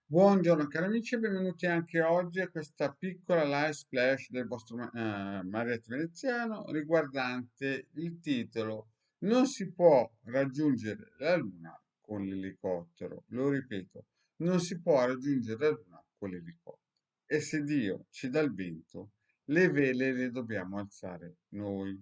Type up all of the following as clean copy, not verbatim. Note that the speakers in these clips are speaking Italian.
Buongiorno cari amici e benvenuti anche oggi a questa piccola live splash del vostro Marietto Veneziano riguardante il titolo Non si può raggiungere la Luna con l'elicottero. Lo ripeto, non si può raggiungere la Luna con l'elicottero. E se Dio ci dà il vento, le vele le dobbiamo alzare noi.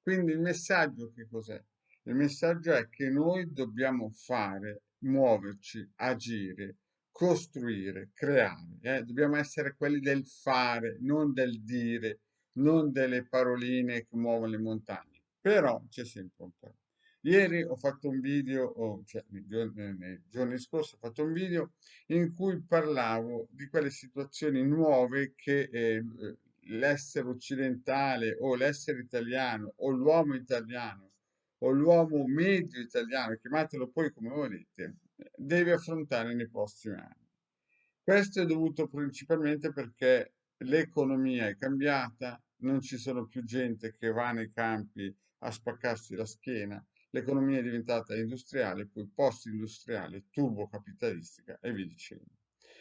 Quindi il messaggio che cos'è? Il messaggio è che noi dobbiamo fare, muoverci, agire, costruire, creare. Dobbiamo essere quelli del fare, non del dire, non delle paroline che muovono le montagne. Però c'è sempre un però. Ieri ho fatto un video, cioè nei giorni scorsi ho fatto un video in cui parlavo di quelle situazioni nuove che l'essere occidentale o l'essere italiano o l'uomo italiano o l'uomo medio italiano, chiamatelo poi come volete, deve affrontare nei prossimi anni. Questo è dovuto principalmente perché l'economia è cambiata, non ci sono più gente che va nei campi a spaccarsi la schiena, l'economia è diventata industriale, poi post-industriale, turbocapitalistica e via dicendo.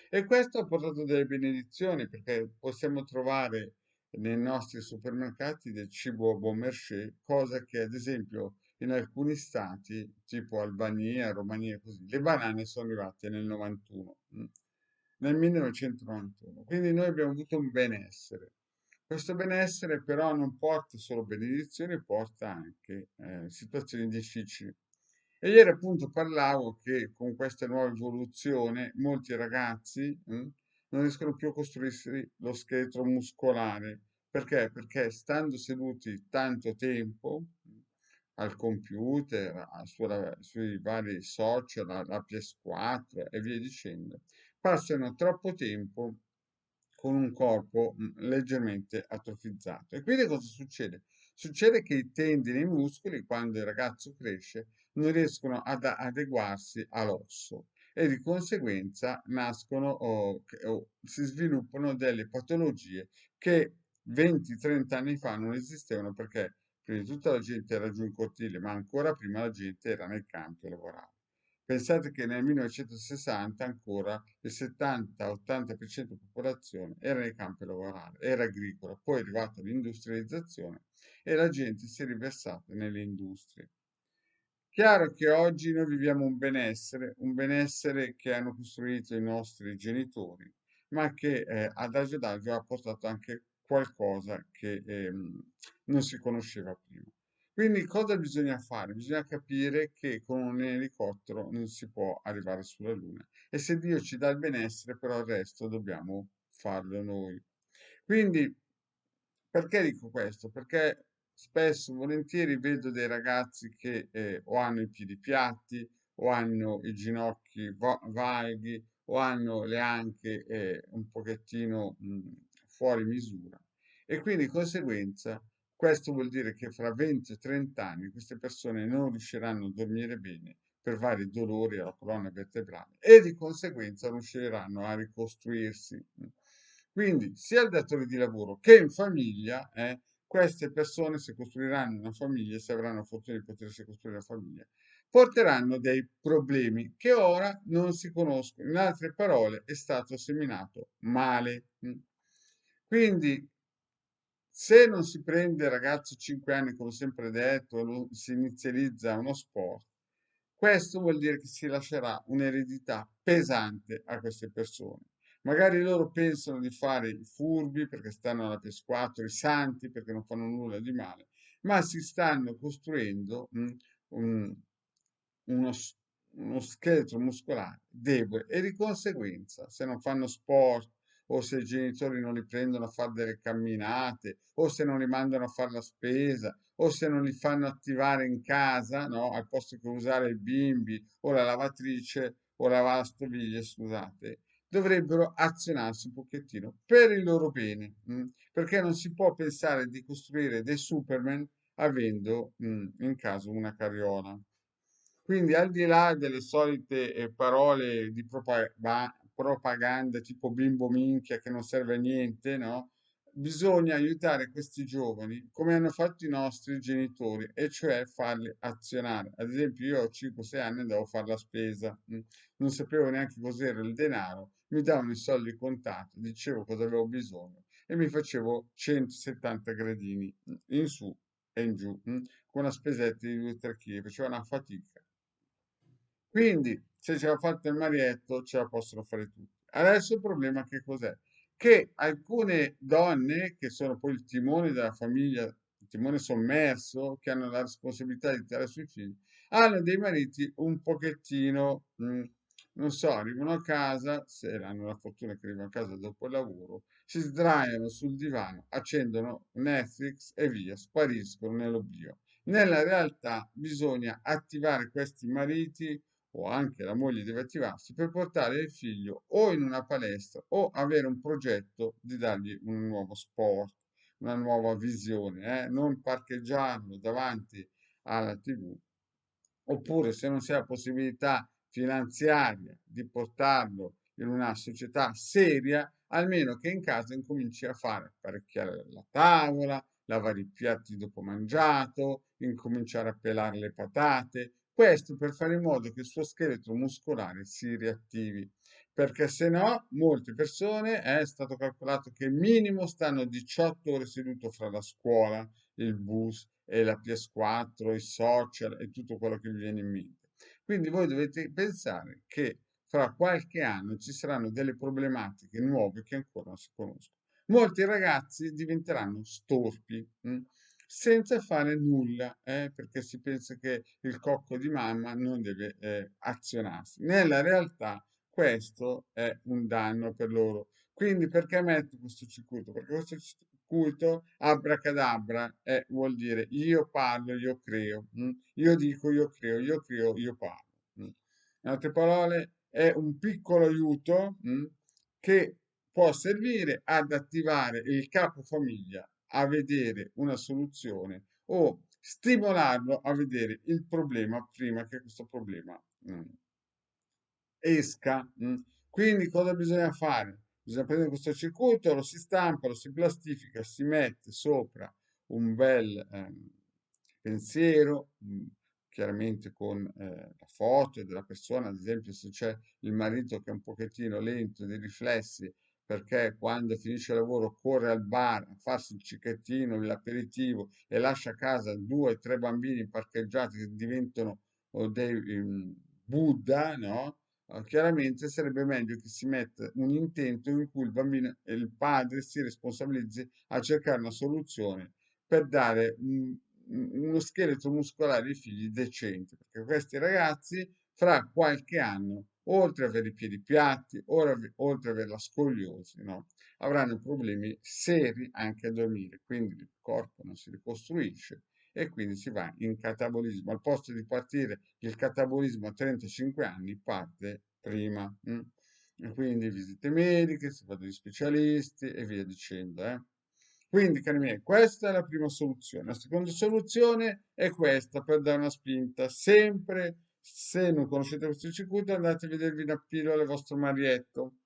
E questo ha portato delle benedizioni perché possiamo trovare nei nostri supermercati del cibo a bon marché, cosa che ad esempio in alcuni stati, tipo Albania, Romania e così, le banane sono arrivate nel 91, nel 1991. Quindi noi abbiamo avuto un benessere. Questo benessere però non porta solo benedizioni, porta anche situazioni difficili. E ieri appunto parlavo che con questa nuova evoluzione molti ragazzi non riescono più a costruirsi lo scheletro muscolare. Perché? Perché stando seduti tanto tempo al computer, sui vari social, la PS4 e via dicendo, passano troppo tempo con un corpo leggermente atrofizzato. E quindi cosa succede? Succede che i tendini e i muscoli, quando il ragazzo cresce, non riescono ad adeguarsi all'osso e di conseguenza nascono o si sviluppano delle patologie che 20-30 anni fa non esistevano perché prima di tutto la gente era giù in cortile, ma ancora prima la gente era nei campi a lavorare. Pensate che nel 1960 ancora il 70-80% della popolazione era nei campi a lavorare, era agricola, poi è arrivata l'industrializzazione e la gente si è riversata nelle industrie. Chiaro che oggi noi viviamo un benessere che hanno costruito i nostri genitori, ma che adagio adagio ha portato anche qualcosa che non si conosceva prima. Quindi cosa bisogna fare? Bisogna capire che con un elicottero non si può arrivare sulla Luna e se Dio ci dà il benessere, però il resto dobbiamo farlo noi. Quindi, perché dico questo? Perché spesso, volentieri vedo dei ragazzi che o hanno i piedi piatti, o hanno i ginocchi vaghi, o hanno le anche un pochettino fuori misura. E quindi, di conseguenza, questo vuol dire che fra 20 e 30 anni queste persone non riusciranno a dormire bene per vari dolori alla colonna vertebrale e di conseguenza non riusciranno a ricostruirsi. Quindi sia il datore di lavoro che in famiglia, queste persone se costruiranno una famiglia, se avranno la fortuna di potersi costruire una famiglia, porteranno dei problemi che ora non si conoscono. In altre parole, è stato seminato male. Quindi se non si prende il ragazzo 5 anni, come ho sempre detto, si inizializza uno sport, questo vuol dire che si lascerà un'eredità pesante a queste persone. Magari loro pensano di fare i furbi perché stanno alla PS4, i santi perché non fanno nulla di male, ma si stanno costruendo un- uno, s- uno scheletro muscolare debole e di conseguenza, se non fanno sport o se i genitori non li prendono a fare delle camminate o se non li mandano a fare la spesa o se non li fanno attivare in casa, no? Al posto che usare i bimbi o la lavatrice o la lavastoviglie, scusate, dovrebbero azionarsi un pochettino per il loro bene, perché non si può pensare di costruire dei Superman avendo in caso una carriola. Quindi al di là delle solite parole di propaganda tipo bimbo minchia che non serve a niente, no? bisogna aiutare questi giovani come hanno fatto i nostri genitori, e cioè farli azionare. Ad esempio, io a 5-6 anni andavo a fare la spesa, non sapevo neanche cos'era il denaro, mi davano i soldi contati, dicevo cosa avevo bisogno e mi facevo 170 gradini in su e in giù, con una spesetta di 2-3 kg, faceva una fatica. Quindi, se ce l'ha fatta il marietto, ce la possono fare tutti. Adesso il problema che cos'è? Che alcune donne, che sono poi il timone della famiglia, il timone sommerso, che hanno la responsabilità di tirare sui figli, hanno dei mariti un pochettino, non so, arrivano a casa, se hanno la fortuna che arrivano a casa dopo il lavoro, si sdraiano sul divano, accendono Netflix e via, spariscono nell'oblio. Nella realtà bisogna attivare questi mariti, o anche la moglie deve attivarsi, per portare il figlio o in una palestra o avere un progetto di dargli un nuovo sport, una nuova visione, non parcheggiarlo davanti alla TV. Oppure, se non si ha la possibilità finanziaria di portarlo in una società seria, almeno che in casa incominci a fare apparecchiare la tavola, lavare i piatti dopo mangiato, incominciare a pelare le patate. Questo per fare in modo che il suo scheletro muscolare si riattivi, perché se no, molte persone, è stato calcolato che minimo stanno 18 ore seduto fra la scuola, il bus e la PS4, i social e tutto quello che vi viene in mente. Quindi voi dovete pensare che fra qualche anno ci saranno delle problematiche nuove che ancora non si conoscono. Molti ragazzi diventeranno storpi, senza fare nulla, perché si pensa che il cocco di mamma non deve azionarsi. Nella realtà questo è un danno per loro. Quindi perché metto questo circuito? Perché questo circuito abracadabra vuol dire io parlo, io creo, io dico, io creo, io creo, io parlo. In altre parole, è un piccolo aiuto che può servire ad attivare il capofamiglia a vedere una soluzione o stimolarlo a vedere il problema prima che questo problema esca. Quindi cosa bisogna fare? Bisogna prendere questo circuito, lo si stampa, lo si plastifica, si mette sopra un bel pensiero, chiaramente con la foto della persona, ad esempio se c'è il marito che è un pochettino lento di riflessi, perché quando finisce il lavoro corre al bar a farsi il cicchettino, l'aperitivo e lascia a casa 2 o 3 bambini parcheggiati che diventano dei Buddha, no? Chiaramente sarebbe meglio che si metta un intento in cui il bambino e il padre si responsabilizzi a cercare una soluzione per dare uno scheletro muscolare ai figli decente, perché questi ragazzi fra qualche anno, oltre ad avere i piedi piatti, oltre ad avere la scoliosi, no? Avranno problemi seri anche a dormire, quindi il corpo non si ricostruisce e quindi si va in catabolismo. Al posto di partire il catabolismo a 35 anni, parte prima. E quindi visite mediche, si va dagli specialisti e via dicendo. Quindi, cari miei, questa è la prima soluzione. La seconda soluzione è questa, per dare una spinta. Sempre, se non conoscete questo circuito, andate a vedervi una pillola al vostro marietto.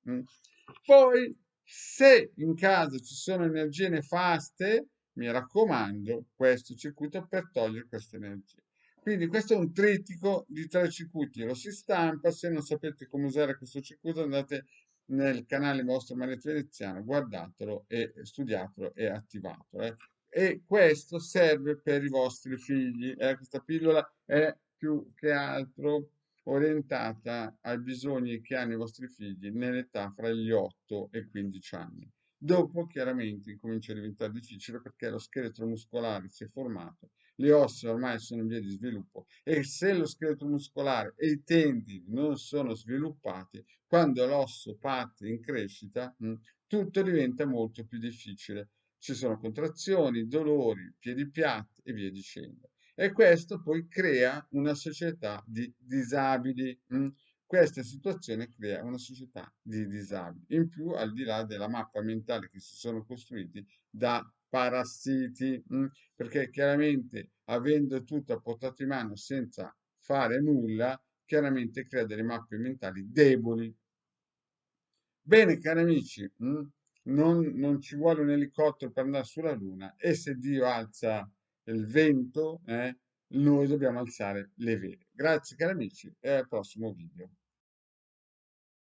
Poi, se in casa ci sono energie nefaste, mi raccomando, questo circuito per togliere queste energie. Quindi questo è un trittico di 3 circuiti, lo si stampa, se non sapete come usare questo circuito andate nel canale vostro Maretto Veneziano, guardatelo e studiatelo e attivatelo. E questo serve per i vostri figli. Questa pillola è più che altro orientata ai bisogni che hanno i vostri figli nell'età fra gli 8 e i 15 anni. Dopo chiaramente incomincia a diventare difficile perché lo scheletro muscolare si è formato, le ossa ormai sono in via di sviluppo e se lo scheletro muscolare e i tendini non sono sviluppati, quando l'osso parte in crescita, tutto diventa molto più difficile. Ci sono contrazioni, dolori, piedi piatti e via dicendo. E questo poi crea una società di disabili. Questa situazione crea una società di disabili. In più, al di là della mappa mentale che si sono costruiti da parassiti, perché chiaramente avendo tutto a portata di mano senza fare nulla, chiaramente crea delle mappe mentali deboli. Bene, cari amici, non ci vuole un elicottero per andare sulla Luna e se Dio alza il vento, noi dobbiamo alzare le vele. Grazie cari amici e al prossimo video.